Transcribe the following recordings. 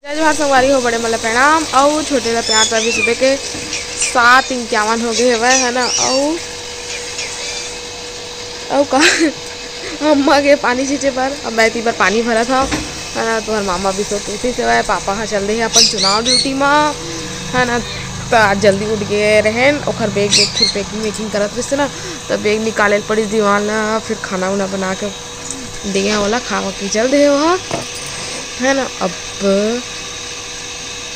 जोहार संगवारी हो बड़े मतलब प्रणाम और छोटे ला प्यार तो अभी सुबह के 7:51 हो गए हुए है ना। और का अम्मा के पानी छींचे पर अब मैं पर पानी भरा था है ना। तो मामा भी सो के से पापा हाँ चल रहे अपन चुनाव ड्यूटी में है ना। तो आज जल्दी उठ गए रहन और बैग फिर पैकिंग वैकिंग करत रहे ना। तो बैग निकाले पड़ी दीवार ला फिर खाना उना बना के दिए वाला खा के चल दे वहाँ है ना। अब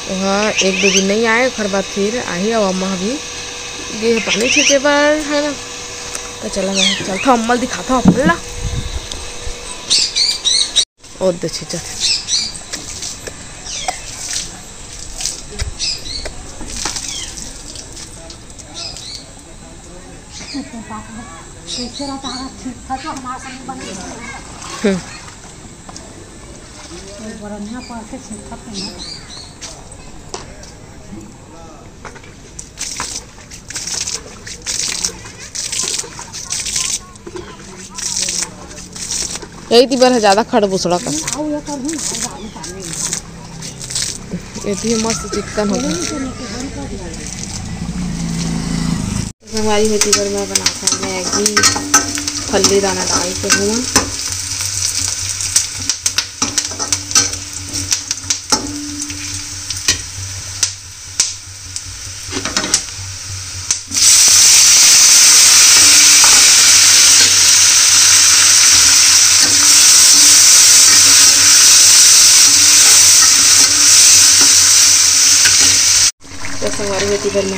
वहाँ 1-2 दिन नहीं आए घर बाद फिर आई और अम्मा भी गए पानी छींचे पर है ना। तो चला मैं चलता अम्मा दिखाता हूँ अपन ला और दे छींचा यही बार ज्यादा खड़बूसड़ा का ये मस्त चिकन हो गया हमारी होती पर मैं बनाता मैगी फल्ली दाना डाल के हुआ हमारी बेटी पर में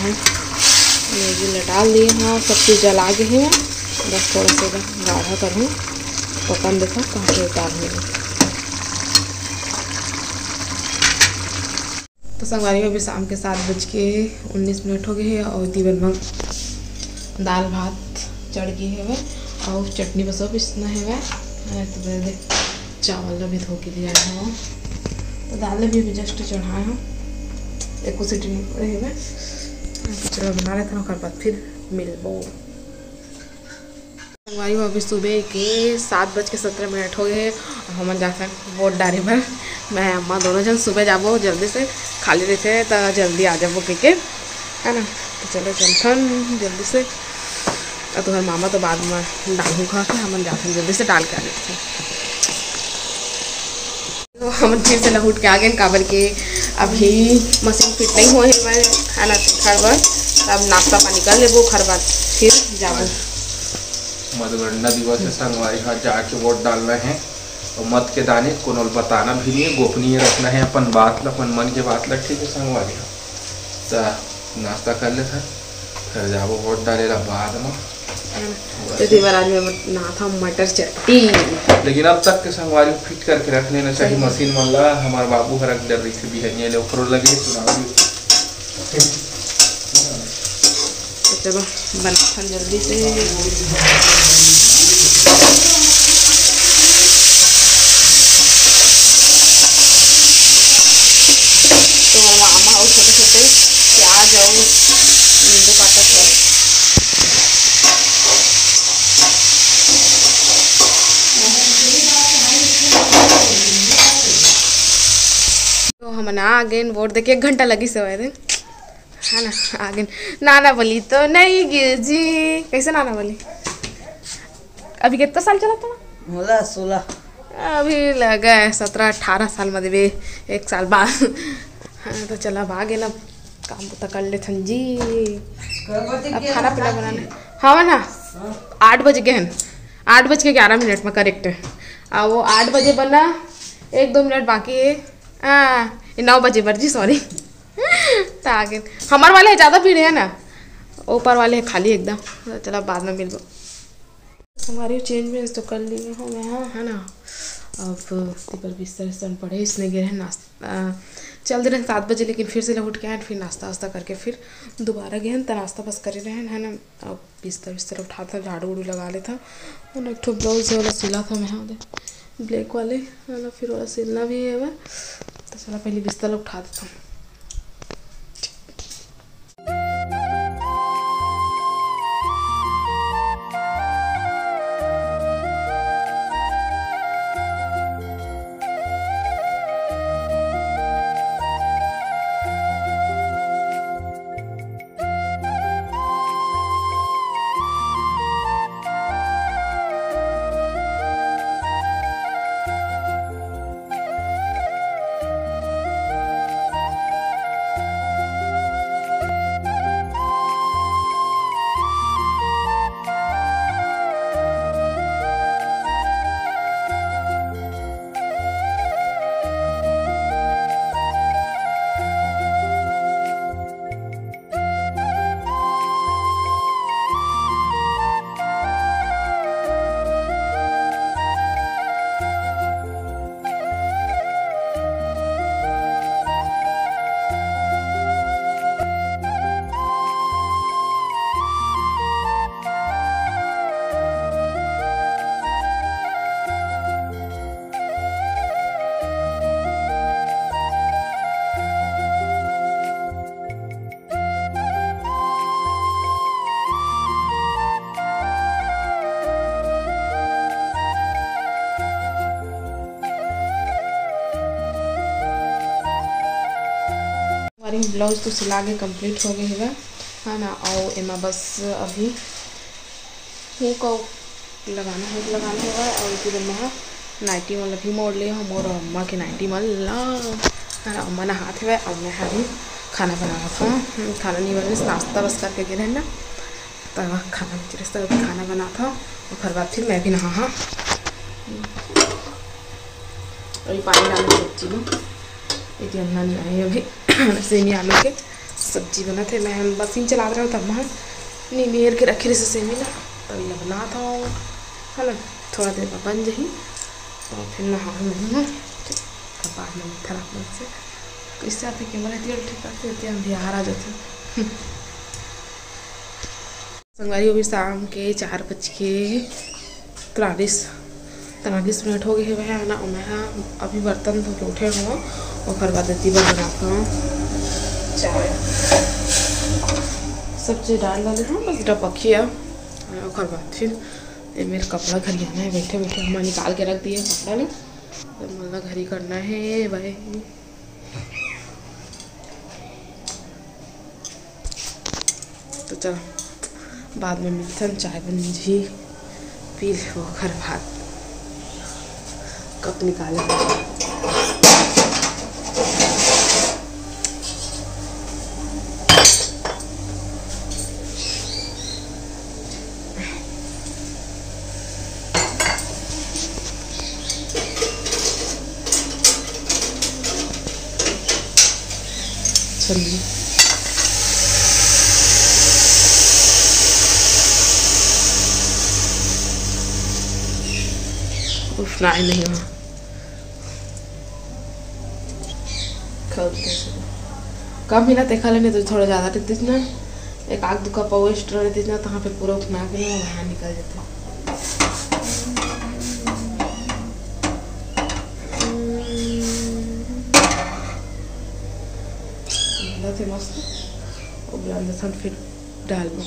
मैगी में डाल दिए हाँ सब चीज़ जला के हैं बस थोड़ा सा गाढ़ा करूँ पकन देखा कहाँ से डालूँगी। तो संगवारी में भी शाम के 7:19 हो गए हैं और दीवन में दाल भात चढ़ गई है और चटनी बस पिसना है तो चावल भी धो के दिया है तो दाल भी जस्ट चढ़ाए हूँ एक सीटी नहीं पड़े हुए चलो बना रहे थे ना बाद फिर मिलबो। संगवारी अभी सुबह के 7:17 हो गए और हम जाते हैं वोट डाले पर मैं अम्मा दोनों जन सुबह जाबो जल्दी से खाली रहते तो जल्दी आ जाबो के है ना। तो चलो चलथन जल्दी से और तुम्हारे मामा तो बाद में डालू खा के हम जाते हैं जल्दी से डाल के आ जाते हैं। तो हम फिर से लहुट के आ गए काबर के अभी मशीन फिट नहीं हुए है ना खर बार तब नाश्ता पानी कर लेबो खर बाद फिर जाबो। मतगणना दिवस है संगवारी हाथ जाके वोट डालना है और मत के दाने को बताना भी नहीं है गोपनीय रखना है अपन बात अपन मन के बात लग ठीक है संगवारी तो नाश्ता कर ले फिर जाबो वोट डाले बाद में तो आज मैं ना था मटर चट्टी लेकिन अब तक के संगवारी फिट करके रख लेना चाहिए मशीन वाला हमारे बाबू का रख डर रही थी बिहनिया ले ऊपर लगे चुनाव तो चलो बनाता जल्दी से तो मामा और छोटे छोटे प्याज और नींबू काटा था तो हम ना आगे वोट देखे 1 घंटा लगी से है ना आगे नाना बोली तो नहीं गिर जी कैसे नाना बोली अभी कितना साल चला था 16 अभी लगा 17-18 साल में देवे 1 साल बाद हाँ तो चला भागे ना काम तो कर ले जी अब खाना पीना बनाने हाँ ना 8 बजे गए हैं 8:11 में करेक्ट है और वो 8 बजे बना 1-2 मिनट बाकी है 9 बजे बर्जी सॉरी तो आगे हमारे वाले ज़्यादा भीड़ है ना ऊपर वाले है खाली एकदम तो चला बाद में मिलबो। हमारी चेंज वेंज तो कर लिए हो मैं हाँ है ना। अब पर बिस्तर सन पड़े इसने गिरे नाश्ता चल रहे 7 बजे लेकिन फिर से उठ के आए फिर नाश्ता वास्ता करके फिर दोबारा गए तो नाश्ता बस कर रहे हैं ना। अब बिस्तर उठाता झाड़ू उड़ू लगा लेता और एक ठो ब्लाउज वाला सिला था मैं ब्लैक वाले है ना फिर वाला सिलना भी है तो चला पहले बिस्तर उठा देता हूँ। संगवारी ब्लाउज तो सिला के कंप्लीट हो गए है ना। और एमा बस अभी हुक लगाना होगा। और फिर मैं नाइटी वाला भी मोड़ लिया हूँ मोर अम्मा के नाइटी वाला है ना। अम्मा ना हाथ है और मैं अभी खाना बना रहा था। खाना नहीं बना, नाश्ता बस करके गिरे ना, तब खाना खाना बना था। और फिर बाद फिर मैं भी नहा अभी पानी डालने सब्जी में यदि अन्ना नहीं आई अभी सेमी आलू के सब्जी बना थे। मैं मशीन चला रहा हूँ तब मैं नहीं मेर के रखी रही से सेमी ना, तभी मैं बना था है ना। थोड़ा देर में बन जाही और फिर नहा बाद में खराब से कैसे आते कैमरा ठीक करते हम बिहार आ जाते। संगवारी अभी शाम के 4:43 हो गए है ना। मैं अभी बर्तन धो के उठे हुआ और फिर बाद बनाता हूँ चाय सब चीज़ डाल डाले हूँ बस डबकिया। और बाद फिर मेरे कपड़ा घर जाना है। बैठे बैठे हम निकाल के रख दिए कपड़ा ने, तो मतलब घर ही करना है भाई। तो चलो बाद में मिलते हैं, चाय बन जी पी लो घर भात कप निकाले। चलिए उठना ही नहीं वहाँ कम ही ना देखा लेने तो थोड़ा ज़्यादा रहती थी ना, एक आग दुका पाव एक्स्ट्रा रहती थी ना, तो वहाँ पे पूरा उठना के नहीं वहाँ निकल जाते। थे मस्त और फिर डाल दो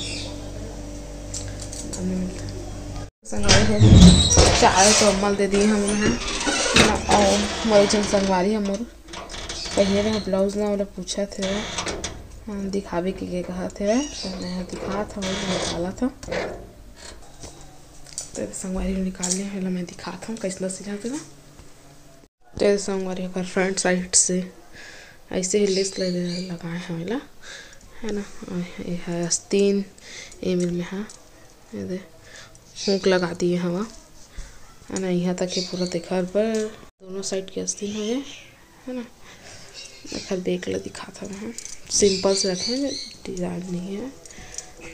चाय तो अम्मल दे दी हम और मरीचन संगवारी हम पहले ना ब्लाउज ना वाला पूछा थे दिखावे के कहा थे, तो मैं दिखा था वही निकाला था। तो संगवारी निकाल लिया मैं दिखा था कैसे सिलाते ना। तो संगवारी का फ्रंट साइड से ऐसे ही लेस लगाए हैं वाला है ना। ये है आस्तीन एमिल में है हुक लगा दिए हवा है ना। यहाँ तक ये पूरा देखा पर दोनों साइड के आस्तीन हो गए है ना। खैर बैक ला दिखा था मैं सिंपल से रखे डिजाइन नहीं है।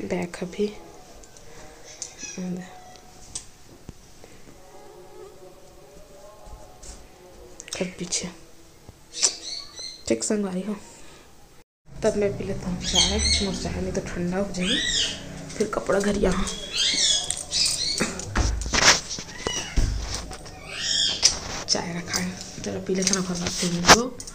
बैक अभी खैर पीछे ठीक संगवारी हो। तब मैं पी लेता हूँ चाय, मोर चाय नहीं तो ठंडा हो जाएगी फिर कपड़ा घर यहाँ। चाय रखा है चलो पी लेते ना फिर बात।